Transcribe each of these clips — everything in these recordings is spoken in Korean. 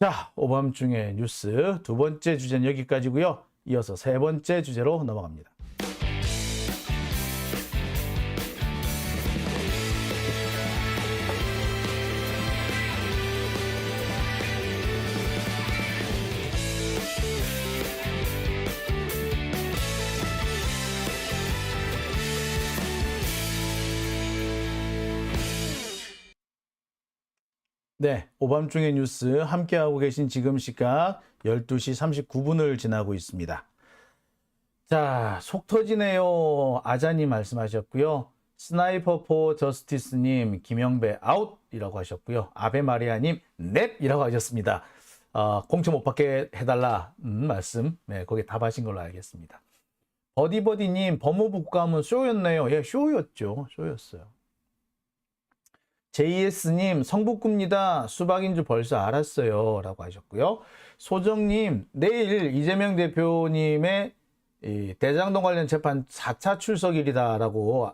자, 오밤중의 뉴스 두 번째 주제는 여기까지고요. 이어서 세 번째 주제로 넘어갑니다. 네, 오밤중의 뉴스 함께하고 계신 지금 시각 12시 39분을 지나고 있습니다. 자, 속 터지네요. 아자님 말씀하셨고요. 스나이퍼 포 저스티스님, 김영배 아웃이라고 하셨고요. 아베마리아님 넵이라고 하셨습니다. 공천 못 받게 해달라 말씀, 네, 거기에 답하신 걸로 알겠습니다. 버디버디님, 법무부 국감은 쇼였네요. 예, 쇼였죠. 쇼였어요. JS님, 성북구입니다. 수박인 줄 벌써 알았어요. 라고 하셨고요. 소정님, 내일 이재명 대표님의 대장동 관련 재판 4차 출석일이다라고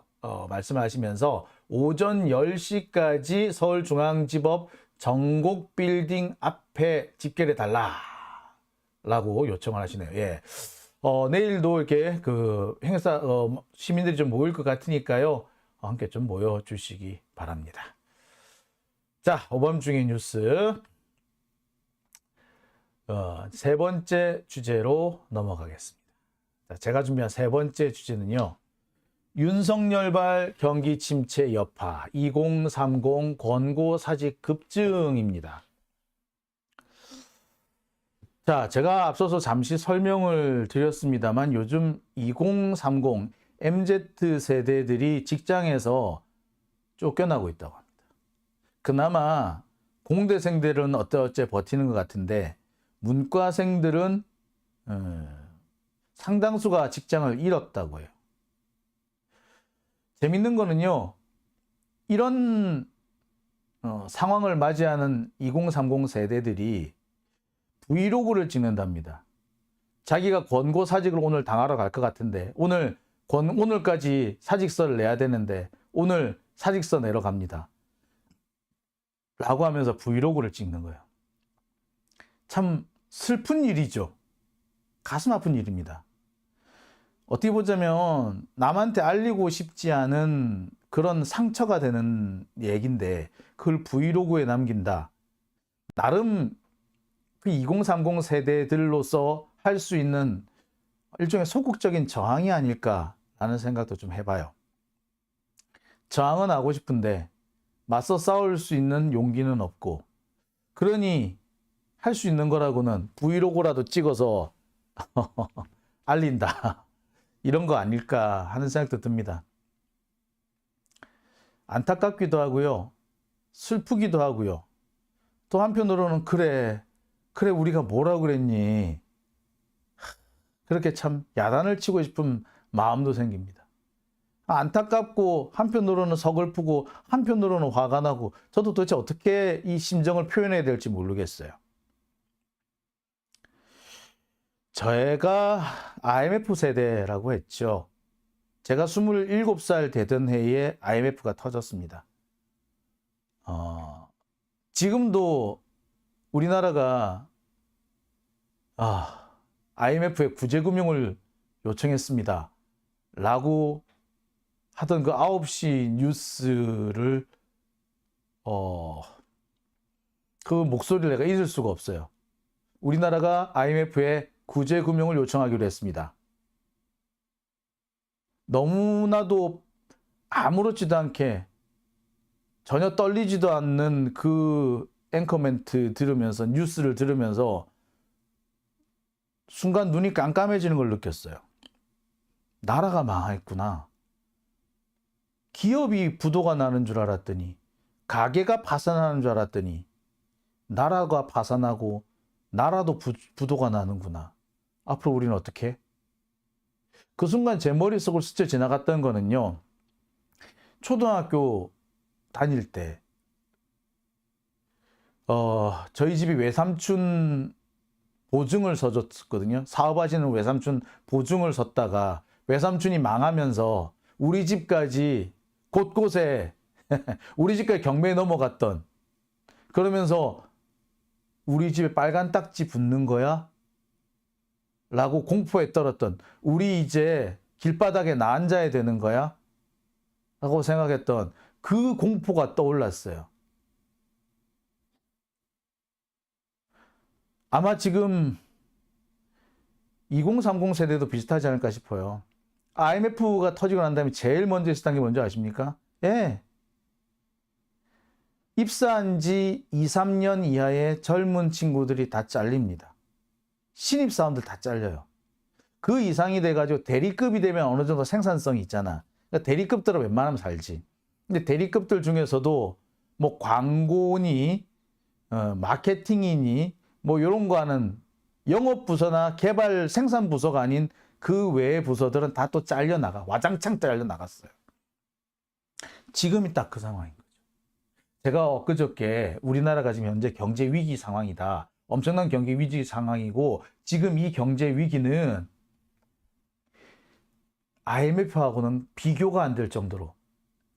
말씀하시면서 오전 10시까지 서울중앙지법 정곡빌딩 앞에 집결해 달라라고 요청을 하시네요. 예. 내일도 이렇게 그 행사 시민들이 좀 모일 것 같으니까요. 함께 좀 모여 주시기 바랍니다. 자, 오밤중의 뉴스 세 번째 주제로 넘어가겠습니다. 자, 제가 준비한 세 번째 주제는요. 윤석열발 경기 침체 여파 2030 권고 사직 급증입니다. 자, 제가 앞서서 잠시 설명을 드렸습니다만 요즘 2030 MZ 세대들이 직장에서 쫓겨나고 있다고 합니다. 그나마 공대생들은 어째 버티는 것 같은데 문과생들은 상당수가 직장을 잃었다고 해요. 재밌는 거는요. 이런 상황을 맞이하는 2030 세대들이 브이로그를 찍는답니다. 자기가 권고 사직을 오늘 당하러 갈 것 같은데 오늘까지 사직서를 내야 되는데 오늘 사직서 내러 갑니다. 라고 하면서 브이로그를 찍는 거예요. 참 슬픈 일이죠. 가슴 아픈 일입니다. 어떻게 보자면 남한테 알리고 싶지 않은 그런 상처가 되는 얘기인데 그걸 브이로그에 남긴다. 나름 그 2030 세대들로서 할 수 있는 일종의 소극적인 저항이 아닐까라는 생각도 좀 해봐요. 저항은 하고 싶은데 맞서 싸울 수 있는 용기는 없고, 그러니 할 수 있는 거라고는 브이로그라도 찍어서 알린다. 이런 거 아닐까 하는 생각도 듭니다. 안타깝기도 하고요. 슬프기도 하고요. 또 한편으로는 그래 우리가 뭐라고 그랬니? 그렇게 참 야단을 치고 싶은 마음도 생깁니다. 안타깝고 한편으로는 서글프고 한편으로는 화가 나고 저도 도대체 어떻게 이 심정을 표현해야 될지 모르겠어요. 제가 IMF 세대라고 했죠. 제가 27살 되던 해에 IMF가 터졌습니다. 지금도 우리나라가 IMF에 구제금융을 요청했습니다. 라고 하던 그 9시 뉴스를 그 목소리를 내가 잊을 수가 없어요. 우리나라가 IMF에 구제금융을 요청하기로 했습니다. 너무나도 아무렇지도 않게 전혀 떨리지도 않는 그 앵커 멘트 들으면서 뉴스를 들으면서 순간 눈이 깜깜해지는 걸 느꼈어요. 나라가 망했구나. 기업이 부도가 나는 줄 알았더니, 가게가 파산하는 줄 알았더니 나라가 파산하고 나라도 부도가 나는구나. 앞으로 우리는 어떻게? 그 순간 제 머릿속을 스쳐 지나갔던 거는요. 초등학교 다닐 때 저희 집이 외삼촌 보증을 서줬거든요. 사업하시는 외삼촌 보증을 섰다가 외삼촌이 망하면서 우리 집까지 곳곳에 우리 집까지 경매에 넘어갔던, 그러면서 우리 집에 빨간 딱지 붙는 거야? 라고 공포에 떨었던, 우리 이제 길바닥에 나 앉아야 되는 거야? 라고 생각했던 그 공포가 떠올랐어요. 아마 지금 2030 세대도 비슷하지 않을까 싶어요. IMF가 터지고 난 다음에 제일 먼저 있었던 게 뭔지 아십니까? 예. 입사한 지 2, 3년 이하의 젊은 친구들이 다 잘립니다. 신입사원들 다 잘려요. 그 이상이 돼가지고 대리급이 되면 어느 정도 생산성이 있잖아. 그러니까 대리급들은 웬만하면 살지. 근데 대리급들 중에서도 뭐 광고니, 마케팅이니, 뭐 이런 거 하는 영업부서나 개발 생산부서가 아닌 그 외의 부서들은 다 또 잘려나가. 와장창 잘려나갔어요. 지금이 딱 그 상황인 거죠. 제가 엊그저께 우리나라가 지금 현재 경제 위기 상황이다. 엄청난 경제 위기 상황이고, 지금 이 경제 위기는 IMF하고는 비교가 안 될 정도로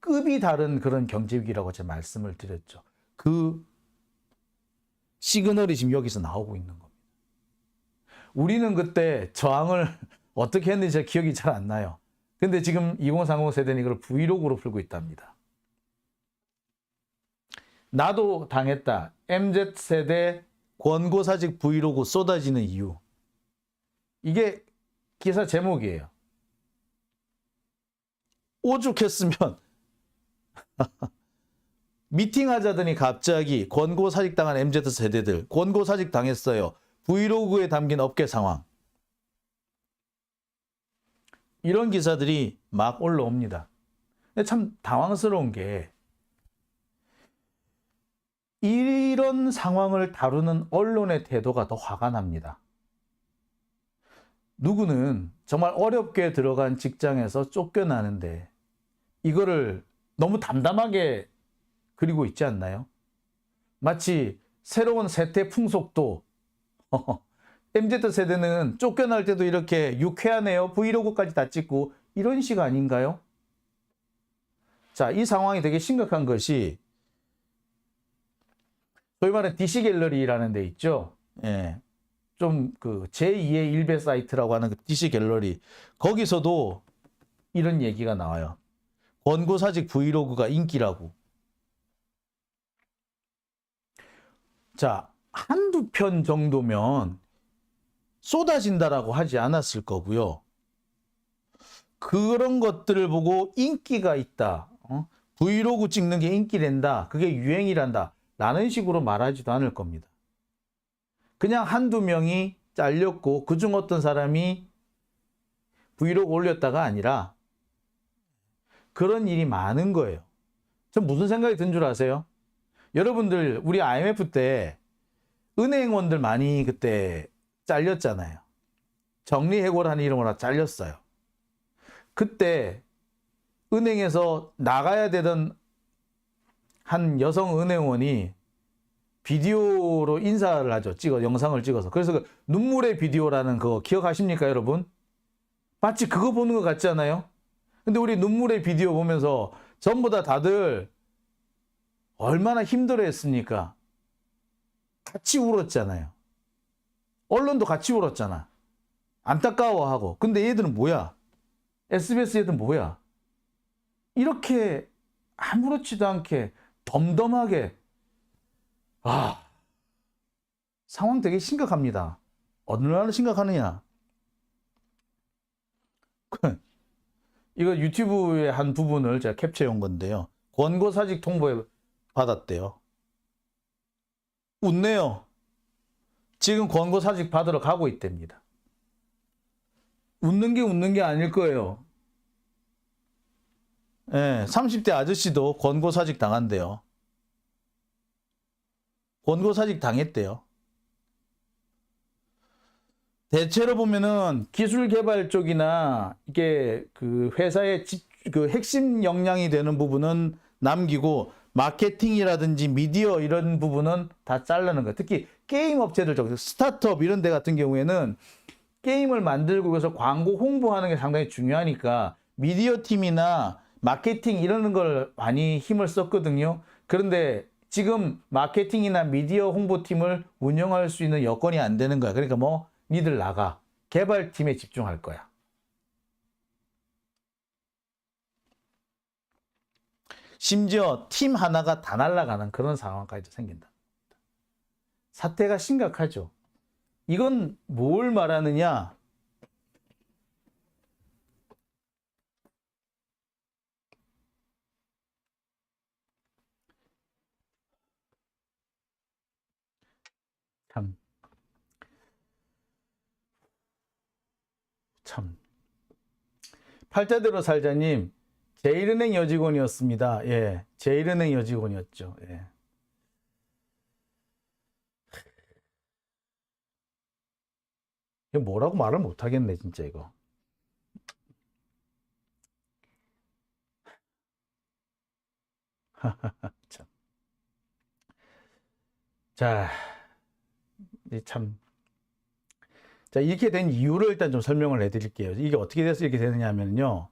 급이 다른 그런 경제 위기라고 제가 말씀을 드렸죠. 그 시그널이 지금 여기서 나오고 있는 겁니다. 우리는 그때 저항을 어떻게 했는지 제가 기억이 잘 안 나요. 근데 지금 2030 세대는 이걸 브이로그로 풀고 있답니다. 나도 당했다. MZ세대 권고사직 브이로그 쏟아지는 이유. 이게 기사 제목이에요. 오죽했으면 미팅하자더니 갑자기 권고사직 당한 MZ세대들 권고사직 당했어요. 브이로그에 담긴 업계 상황. 이런 기사들이 막 올라옵니다. 근데 참 당황스러운 게, 이런 상황을 다루는 언론의 태도가 더 화가 납니다. 누구는 정말 어렵게 들어간 직장에서 쫓겨나는데 이거를 너무 담담하게 그리고 있지 않나요? 마치 새로운 세태 풍속도 MZ세대는 쫓겨날 때도 이렇게 유쾌하네요. 브이로그까지 다 찍고 이런 식 아닌가요? 자, 이 상황이 되게 심각한 것이, 소위 말하는 DC 갤러리라는 데 있죠. 예. 좀 그 제2의 일베 사이트라고 하는 그 DC 갤러리. 거기서도 이런 얘기가 나와요. 권고사직 브이로그가 인기라고. 자, 한두 편 정도면 쏟아진다라고 하지 않았을 거고요. 그런 것들을 보고 인기가 있다. 브이로그 찍는 게 인기랜다. 그게 유행이란다. 라는 식으로 말하지도 않을 겁니다. 그냥 한두 명이 잘렸고 그중 어떤 사람이 브이로그 올렸다가 아니라 그런 일이 많은 거예요. 전 무슨 생각이 든 줄 아세요? 여러분들 우리 IMF 때 은행원들 많이 그때 잘렸잖아요. 정리해고라는 이름으로 잘렸어요. 그때 은행에서 나가야 되던 한 여성 은행원이 비디오로 인사를 하죠. 영상을 찍어서. 그래서 그 눈물의 비디오라는 그거 기억하십니까, 여러분? 마치 그거 보는 것 같지 않아요? 근데 우리 눈물의 비디오 보면서 전부 다 다들 얼마나 힘들어 했습니까? 같이 울었잖아요. 언론도 같이 울었잖아. 안타까워하고. 근데 얘들은 뭐야? SBS 얘들은 뭐야? 이렇게 아무렇지도 않게 덤덤하게, 상황 되게 심각합니다. 얼마나 심각하느냐? 이거 유튜브의 한 부분을 제가 캡처해 온 건데요. 권고사직 통보에 받았대요. 웃네요. 지금 권고사직 받으러 가고 있답니다. 웃는 게 아닐 거예요. 예, 30대 아저씨도 권고사직 당한대요. 권고사직 당했대요. 대체로 보면은 기술 개발 쪽이나 이게 그 회사의 그 핵심 역량이 되는 부분은 남기고 마케팅이라든지 미디어 이런 부분은 다 자르는 거예요. 특히 게임 업체들 쪽, 스타트업 이런 데 같은 경우에는 게임을 만들고 그래서 광고 홍보하는 게 상당히 중요하니까 미디어 팀이나 마케팅 이런 걸 많이 힘을 썼거든요. 그런데 지금 마케팅이나 미디어 홍보팀을 운영할 수 있는 여건이 안 되는 거야. 그러니까 뭐 니들 나가. 개발팀에 집중할 거야. 심지어 팀 하나가 다 날아가는 그런 상황까지도 생긴다. 사태가 심각하죠. 이건 뭘 말하느냐? 참. 팔자대로 살자님, 제일은행 여직원이었습니다. 예, 제일은행 여직원이었죠. 예. 이거 뭐라고 말을 못하겠네, 진짜 이거. 참. 자, 참. 자, 이렇게 된 이유를 일단 좀 설명을 해드릴게요. 이게 어떻게 돼서 이렇게 되느냐 하면요.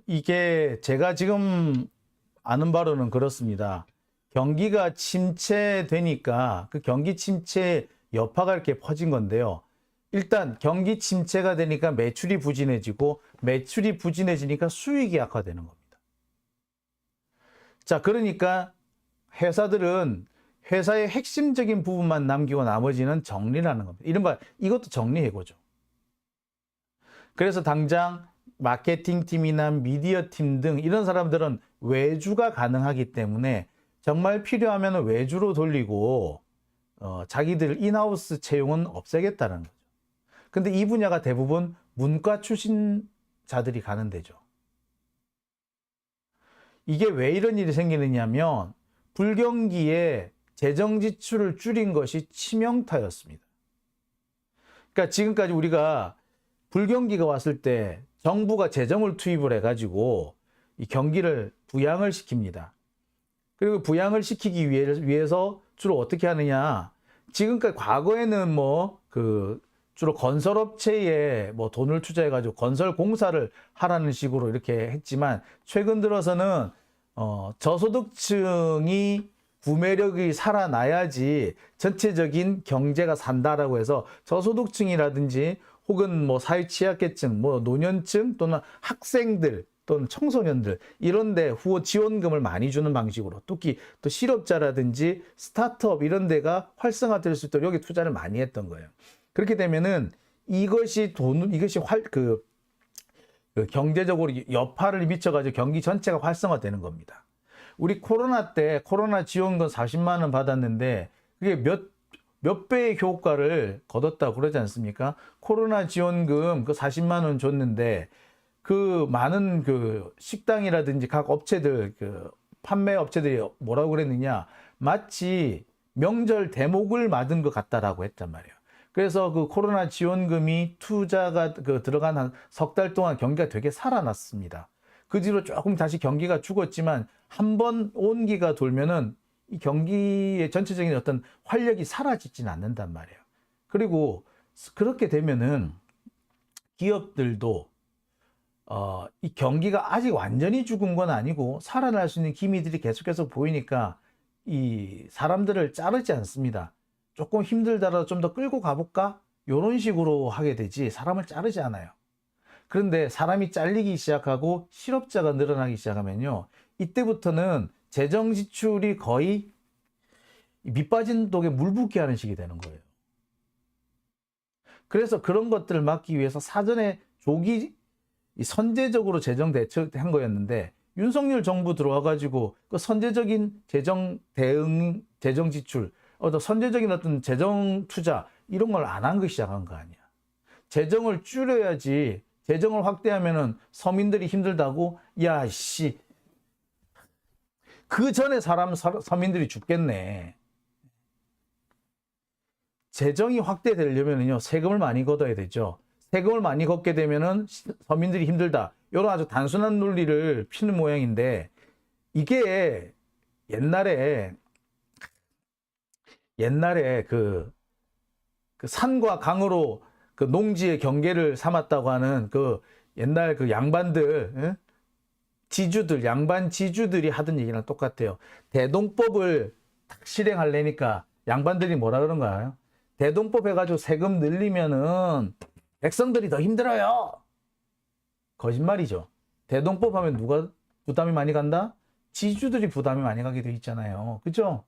이게 제가 지금 아는 바로는 그렇습니다. 경기가 침체되니까 그 경기 침체 여파가 이렇게 퍼진 건데요. 일단 경기 침체가 되니까 매출이 부진해지고 매출이 부진해지니까 수익이 악화되는 겁니다. 자, 그러니까 회사들은 회사의 핵심적인 부분만 남기고 나머지는 정리라는 겁니다. 이른바 이것도 정리해고죠. 그래서 당장 마케팅 팀이나 미디어 팀 등 이런 사람들은 외주가 가능하기 때문에 정말 필요하면 외주로 돌리고 자기들 인하우스 채용은 없애겠다는 거죠. 근데 이 분야가 대부분 문과 출신자들이 가는 데죠. 이게 왜 이런 일이 생기느냐면 불경기에 재정 지출을 줄인 것이 치명타였습니다. 그러니까 지금까지 우리가 불경기가 왔을 때 정부가 재정을 투입을 해가지고 이 경기를 부양을 시킵니다. 그리고 부양을 시키기 위해서 주로 어떻게 하느냐? 지금까지 과거에는 주로 건설업체에 돈을 투자해가지고 건설 공사를 하라는 식으로 이렇게 했지만 최근 들어서는 저소득층이 구매력이 살아나야지 전체적인 경제가 산다라고 해서 저소득층이라든지 혹은 사회 취약계층, 노년층 또는 학생들 또는 청소년들 이런데 후원 지원금을 많이 주는 방식으로 특히 또 실업자라든지 스타트업 이런 데가 활성화될 수 있도록 여기 투자를 많이 했던 거예요. 그렇게 되면은 이것이 경제적으로 여파를 미쳐가지고 경기 전체가 활성화되는 겁니다. 우리 코로나 때 코로나 지원금 40만 원 받았는데 그게 몇 배의 효과를 거뒀다고 그러지 않습니까? 코로나 지원금 그 40만 원 줬는데 그 많은 그 식당이라든지 각 업체들 판매 업체들이 뭐라고 그랬느냐? 마치 명절 대목을 맞은 것 같다라고 했단 말이에요. 그래서 그 코로나 지원금이 투자가 들어간 한 석 달 동안 경기가 되게 살아났습니다. 그 뒤로 조금 다시 경기가 죽었지만 한 번 온기가 돌면은 이 경기의 전체적인 어떤 활력이 사라지지는 않는단 말이에요. 그리고 그렇게 되면은 기업들도 이 경기가 아직 완전히 죽은 건 아니고 살아날 수 있는 기미들이 계속해서 보이니까 이 사람들을 자르지 않습니다. 조금 힘들더라도 좀 더 끌고 가볼까? 이런 식으로 하게 되지 사람을 자르지 않아요. 그런데 사람이 잘리기 시작하고 실업자가 늘어나기 시작하면요. 이때부터는 재정 지출이 거의 밑빠진 독에 물 붓게 하는 식이 되는 거예요. 그래서 그런 것들을 막기 위해서 사전에 선제적으로 재정 대책한 거였는데 윤석열 정부 들어와가지고 그 선제적인 재정 대응, 재정 지출, 선제적인 어떤 재정 투자 이런 걸 안 한 거 시작한 거 아니야. 재정을 줄여야지. 재정을 확대하면은 서민들이 힘들다고 그 전에 서민들이 죽겠네. 재정이 확대되려면요 세금을 많이 걷어야 되죠. 세금을 많이 걷게 되면은 서민들이 힘들다. 이런 아주 단순한 논리를 피는 모양인데 이게 옛날에 그 산과 강으로 그 농지의 경계를 삼았다고 하는 그 옛날 그 양반들 지주들, 양반 지주들이 하던 얘기랑 똑같아요. 대동법을 딱 실행하려니까 양반들이 뭐라 그런 거예요? 대동법 해가지고 세금 늘리면은 백성들이 더 힘들어요. 거짓말이죠. 대동법 하면 누가 부담이 많이 간다? 지주들이 부담이 많이 가게 돼 있잖아요. 그죠?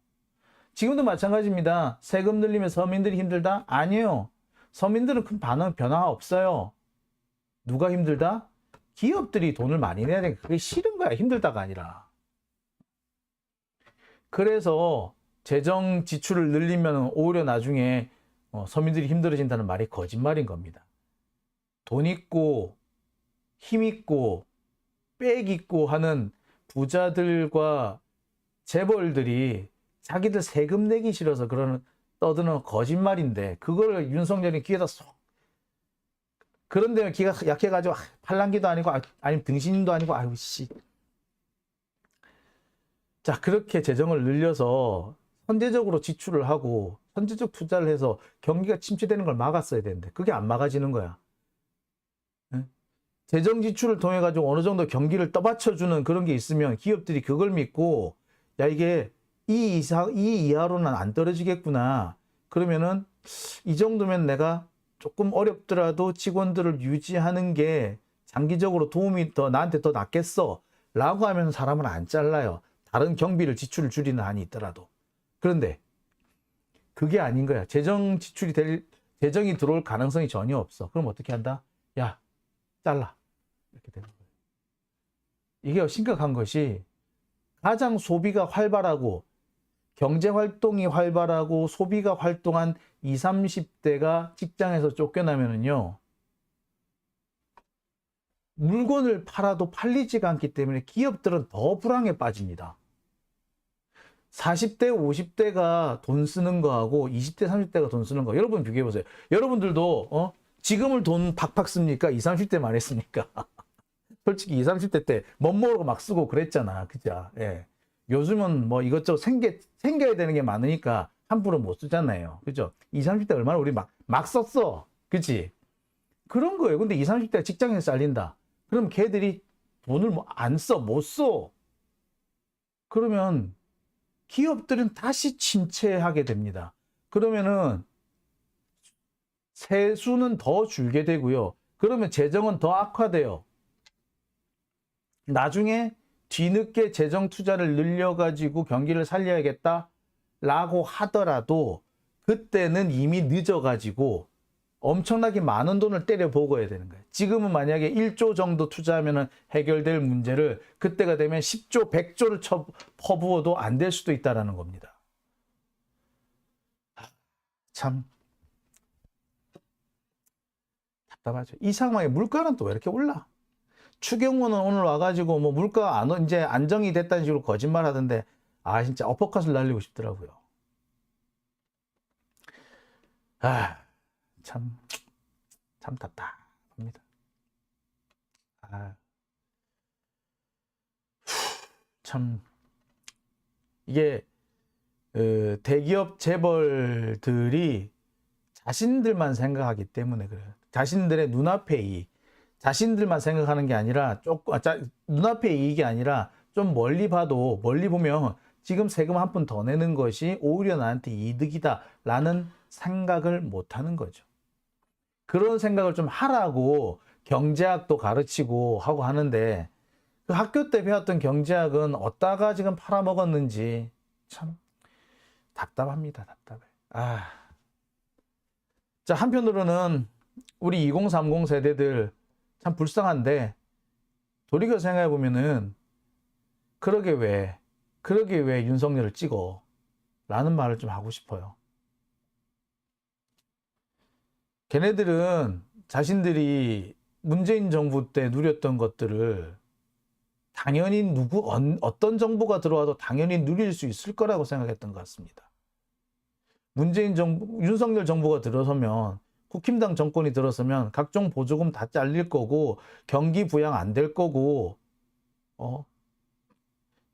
지금도 마찬가지입니다. 세금 늘리면 서민들이 힘들다? 아니에요. 서민들은 큰 변화가 없어요. 누가 힘들다? 기업들이 돈을 많이 내야 되니까 그게 싫은 거야. 힘들다가 아니라. 그래서 재정 지출을 늘리면 오히려 나중에 서민들이 힘들어진다는 말이 거짓말인 겁니다. 돈 있고 힘 있고 빽 있고 하는 부자들과 재벌들이 자기들 세금 내기 싫어서 그러는 떠드는 거짓말인데 그걸 윤석열이 귀에다 쏙 그런데 기가 약해가지고 팔랑귀도 아니고 아니면 등신도 아니고 아유 씨. 자 그렇게 재정을 늘려서 선제적으로 지출을 하고 선제적 투자를 해서 경기가 침체되는 걸 막았어야 되는데 그게 안 막아지는 거야. 재정 지출을 통해 가지고 어느 정도 경기를 떠받쳐주는 그런 게 있으면 기업들이 그걸 믿고 야 이게 이 이하로는 안 떨어지겠구나. 그러면은 이 정도면 내가 조금 어렵더라도 직원들을 유지하는 게 장기적으로 도움이 더 나한테 더 낫겠어 라고 하면 사람을 안 잘라요. 다른 경비를 지출을 줄이는 한이 있더라도. 그런데 그게 아닌 거야. 재정이 들어올 가능성이 전혀 없어. 그럼 어떻게 한다? 야 잘라. 이렇게 되는 거예요. 이게 심각한 것이 가장 소비가 활발하고 경제활동이 활발하고 소비가 활동한 20, 30대가 직장에서 쫓겨나면은요. 물건을 팔아도 팔리지가 않기 때문에 기업들은 더 불황에 빠집니다. 40대, 50대가 돈 쓰는 거하고 20대, 30대가 돈 쓰는 거 여러분 비교해 보세요. 여러분들도 지금을 돈 팍팍 씁니까? 20, 30대만 했습니까? 솔직히 20, 30대 때 멋모르고 막 쓰고 그랬잖아. 그죠? 예. 요즘은 뭐 이것저것 생겨야 되는 게 많으니까 함부로 못 쓰잖아요. 그죠? 20, 30대 얼마나 우리 막 썼어. 그치? 그런 거예요. 근데 20, 30대가 직장에서 잘린다. 그럼 걔들이 돈을 뭐 안 써, 못 써. 그러면 기업들은 다시 침체하게 됩니다. 그러면은 세수는 더 줄게 되고요. 그러면 재정은 더 악화돼요. 나중에 뒤늦게 재정 투자를 늘려가지고 경기를 살려야겠다라고 하더라도 그때는 이미 늦어가지고 엄청나게 많은 돈을 때려 먹어야 되는 거예요. 지금은 만약에 1조 정도 투자하면 해결될 문제를 그때가 되면 10조, 100조를 퍼부어도 안 될 수도 있다는 겁니다. 참 답답하죠. 이 상황에 물가는 또 왜 이렇게 올라? 추경호는 오늘 와가지고 뭐 물가 이제 안정이 됐다는 식으로 거짓말 하던데 진짜 어퍼컷을 날리고 싶더라고요. 참 답답합니다. 참 이게 대기업 재벌들이 자신들만 생각하기 때문에 그래요. 자신들의 눈앞의 이익, 자신들만 생각하는 게 아니라 눈앞의 이익이 아니라 좀 멀리 보면 지금 세금 한 푼 더 내는 것이 오히려 나한테 이득이다라는 생각을 못 하는 거죠. 그런 생각을 좀 하라고 경제학도 가르치고 하고 하는데 그 학교 때 배웠던 경제학은 어디다가 지금 팔아먹었는지 참 답답합니다. 답답해. 자, 한편으로는 우리 2030 세대들 참 불쌍한데 돌이켜 생각해 보면은 그러게 왜 윤석열을 찍어? 라는 말을 좀 하고 싶어요. 걔네들은 자신들이 문재인 정부 때 누렸던 것들을 당연히 어떤 정부가 들어와도 당연히 누릴 수 있을 거라고 생각했던 것 같습니다. 윤석열 정부가 들어서면 국힘당 정권이 들어서면 각종 보조금 다 잘릴 거고 경기 부양 안 될 거고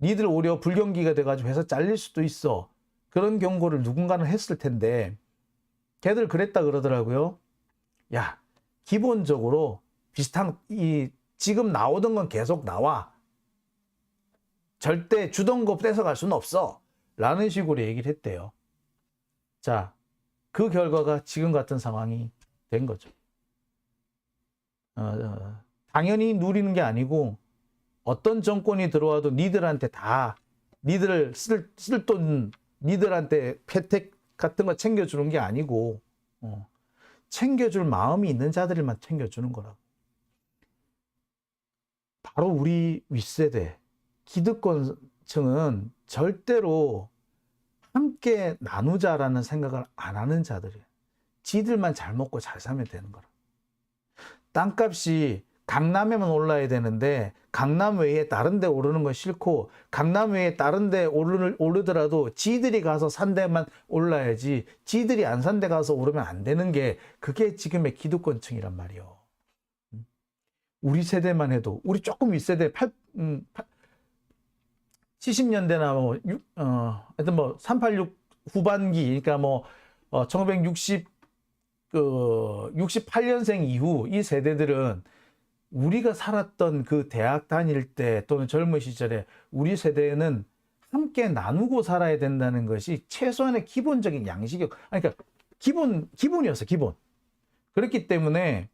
니들 오히려 불경기가 돼가지고 회사 잘릴 수도 있어. 그런 경고를 누군가는 했을 텐데 걔들 그랬다 그러더라고요. 야, 기본적으로 비슷한 지금 나오던 건 계속 나와. 절대 주던 거 뺏어갈 수는 없어. 라는 식으로 얘기를 했대요. 자, 그 결과가 지금 같은 상황이 된 거죠. 당연히 누리는 게 아니고 어떤 정권이 들어와도 니들한테 다 니들 쓸 돈 니들한테 혜택 같은 거 챙겨주는 게 아니고 챙겨줄 마음이 있는 자들만 챙겨주는 거라고. 바로 우리 윗세대 기득권층은 절대로 함께 나누자라는 생각을 안 하는 자들이에요. 지들만 잘 먹고 잘 살면 되는 거라. 땅값이 강남에만 올라야 되는데 강남 외에 다른 데 오르는 건 싫고 강남 외에 다른 데 오르더라도 지들이 가서 산 데만 올라야지 지들이 안 산 데 가서 오르면 안 되는 게 그게 지금의 기득권층이란 말이에요. 우리 세대만 해도 우리 조금 윗세대 70년대나 하여튼 386 후반기 그러니까 1968년생 이후 이 세대들은 우리가 살았던 그 대학 다닐 때 또는 젊은 시절에 우리 세대는 함께 나누고 살아야 된다는 것이 최소한의 기본적인 양식이었. 그러니까 기본이었어, 기본. 그렇기 때문에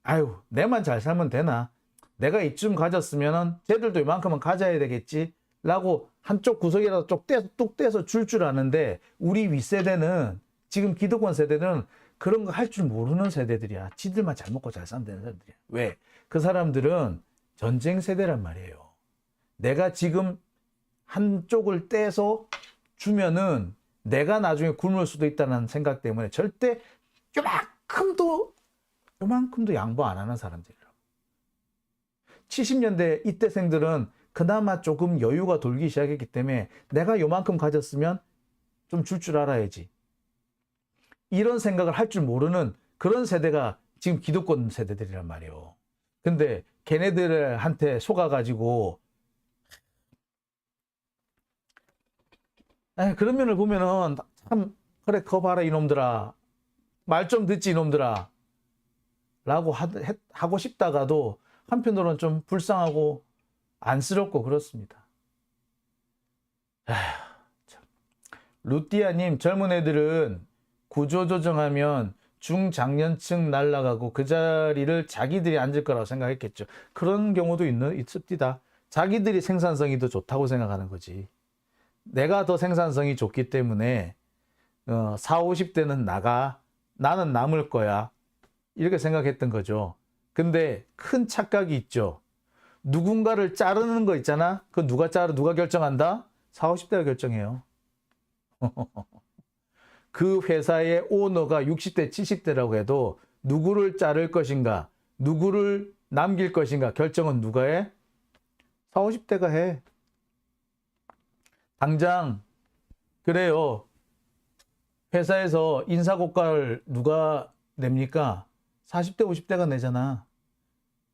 아유, 내만 잘 살면 되나? 내가 이쯤 가졌으면은 쟤들도 이만큼은 가져야 되겠지? 라고 한쪽 구석이라도 뚝 떼서 줄 아는데 우리 윗세대는 지금 기득권 세대는 그런 거 할 줄 모르는 세대들이야. 지들만 잘 먹고 잘 사는 세대들이야. 왜? 그 사람들은 전쟁 세대란 말이에요. 내가 지금 한쪽을 떼서 주면은 내가 나중에 굶을 수도 있다는 생각 때문에 절대 요만큼도 양보 안 하는 사람들이라고. 70년대 이때생들은 그나마 조금 여유가 돌기 시작했기 때문에 내가 요만큼 가졌으면 좀 줄 알아야지. 이런 생각을 할 줄 모르는 그런 세대가 지금 기득권 세대들이란 말이에요. 근데 걔네들한테 속아가지고 그런 면을 보면은 참 그래 거 봐라 이놈들아 말 좀 듣지 이놈들아 라고 하고 싶다가도 한편으로는 좀 불쌍하고 안쓰럽고 그렇습니다. 루띠아님, 젊은 애들은 구조조정하면 중장년층 날라가고 그 자리를 자기들이 앉을 거라고 생각했겠죠. 그런 경우도 있습니다. 자기들이 생산성이 더 좋다고 생각하는 거지. 내가 더 생산성이 좋기 때문에 40, 50대는 나가, 나는 남을 거야. 이렇게 생각했던 거죠. 근데 큰 착각이 있죠. 누군가를 자르는 거 있잖아. 그 누가 결정한다? 40, 50대가 결정해요. 그 회사의 오너가 60대, 70대라고 해도 누구를 자를 것인가, 누구를 남길 것인가 결정은 누가 해? 40, 50대가 해. 당장 그래요. 회사에서 인사고과를 누가 냅니까? 40대, 50대가 내잖아.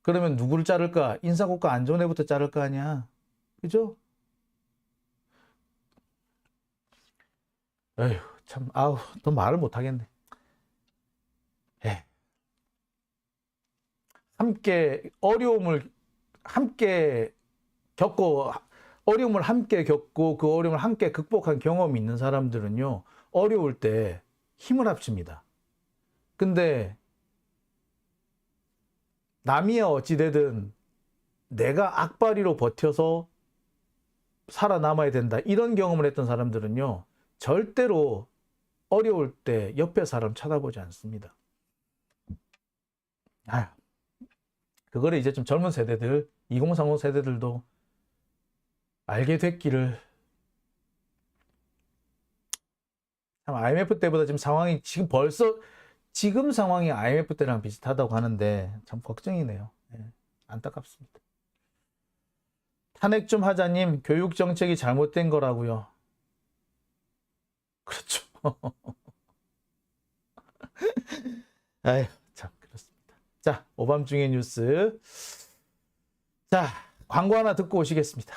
그러면 누구를 자를까? 인사고과 안 좋은 애부터 자를 거 아니야. 그죠? 에휴, 참, 더 말을 못 하겠네. 어려움을 함께 겪고 그 어려움을 함께 극복한 경험이 있는 사람들은요, 어려울 때 힘을 합칩니다. 근데 남이야 어찌되든 내가 악바리로 버텨서 살아남아야 된다. 이런 경험을 했던 사람들은요, 절대로 어려울 때 옆에 사람 쳐다보지 않습니다. 그거를 이제 좀 젊은 세대들, 2030 세대들도 알게 됐기를. 참 IMF 때보다 지금 상황이 지금 상황이 IMF 때랑 비슷하다고 하는데 참 걱정이네요. 안타깝습니다. 탄핵 좀 하자님, 교육 정책이 잘못된 거라고요. 그렇죠. 아유, 참 그렇습니다. 자, 오밤중의 뉴스. 자, 광고 하나 듣고 오시겠습니다.